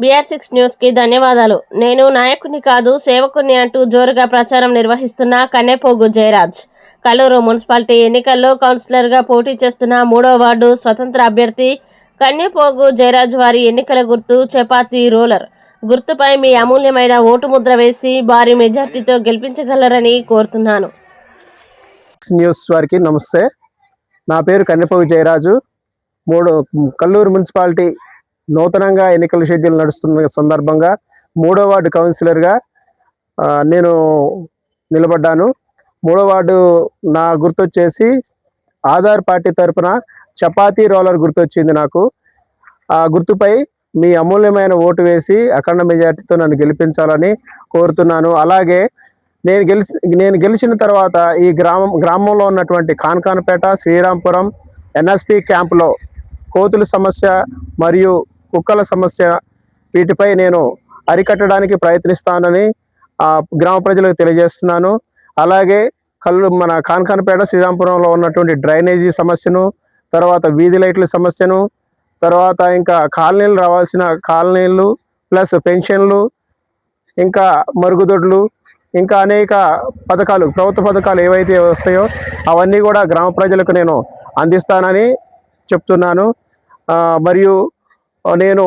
BR6 న్యూస్కి ధన్యవాదాలు. నేను నాయకుని కాదు సేవకుని అంటూ జోరుగా ప్రచారం నిర్వహిస్తున్న కన్నెపోగు జయరాజ్. కల్లూరు మున్సిపాలిటీ ఎన్నికల్లో కౌన్సిలర్గా పోటీ చేస్తున్న 3వ వార్డు స్వతంత్ర అభ్యర్థి కన్నెపోగు జయరాజ్ వారి ఎన్నికల గుర్తు చపాతీ రోలర్ గుర్తుపై మీ అమూల్యమైన ఓటు ముద్ర వేసి భారీ మెజార్టీతో గెలిపించగలరని కోరుతున్నాను. న్యూస్ వారికి నమస్తే. నా పేరు కన్నెపోగు జయరాజు. కల్లూరు మున్సిపాలిటీ నూతనంగా ఎన్నికల షెడ్యూల్ నడుస్తున్న సందర్భంగా 3వ వార్డు కౌన్సిలర్గా నేను నిలబడ్డాను. 3వ వార్డు నా గుర్తొచ్చేసి ఆధార్ పార్టీ తరఫున చపాతీ రోలర్ గుర్తొచ్చింది. నాకు ఆ గుర్తుపై మీ అమూల్యమైన ఓటు వేసి అఖండ మెజార్టీతో నన్ను గెలిపించాలని కోరుతున్నాను. అలాగే నేను గెలిచిన తర్వాత ఈ గ్రామంలో ఉన్నటువంటి కాన్కాన్పేట, శ్రీరాంపురం NSP క్యాంపులో కోతుల సమస్య మరియు కుక్కల సమస్య వీటిపై నేను అరికట్టడానికి ప్రయత్నిస్తానని గ్రామ ప్రజలకు తెలియజేస్తున్నాను. అలాగే మన కాన్కాన్పేట, శ్రీరాంపురంలో ఉన్నటువంటి డ్రైనేజీ సమస్యను, తర్వాత వీధి లైట్ల సమస్యను, తర్వాత ఇంకా కాలనీలు రావాల్సిన కాలనీలు ప్లస్ పెన్షన్లు, ఇంకా మరుగుదొడ్లు, ఇంకా అనేక పథకాలు, ప్రభుత్వ పథకాలు ఏవైతే వస్తాయో అవన్నీ కూడా గ్రామ ప్రజలకు నేను అందిస్తానని చెప్తున్నాను. మరియు నేను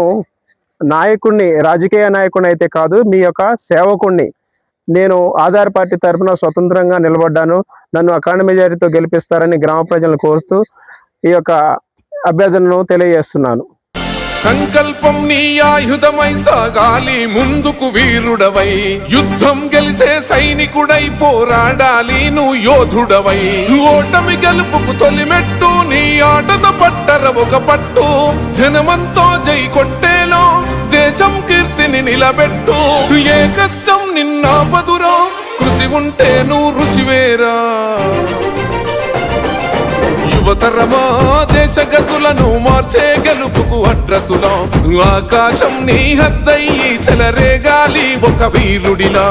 నాయకుడిని, రాజకీయ నాయకుడిని అయితే కాదు, మీ యొక్క సేవకుడిని. నేను ఆధార్ పార్టీ తరఫున స్వతంత్రంగా నిలబడ్డాను. నన్ను అఖండ మెజారిటీతో గెలిపిస్తారని గ్రామ ప్రజలను కోరుతూ ఈ యొక్క అభ్యర్థనను తెలియజేస్తున్నాను. సంకల్పం నీ ఆయుధమై సాగాలి ముందుకు వీరుడవై, యుద్ధం గెలిసే సైనికుడై పోరాడాలి నువ్వు యోధుడవై. ఓటమి గెలుపుకు తొలిమెట్టు నీ ఆటద పట్టర ఒక పట్టు, జనమంతో జై కొట్టేలో దేశం కీర్తిని నిలబెట్టు. ఏ కష్టం నిన్నాపదురో కృషి ఉంటే నువ్వు రుచివేరా. యువతరమా దేశ గతులను మార్చే గెలుపుకు అడ్రసులా, ఆకాశం నీ హద్దయ్యి చెలరేగాలి ఒక వీరుడిలా.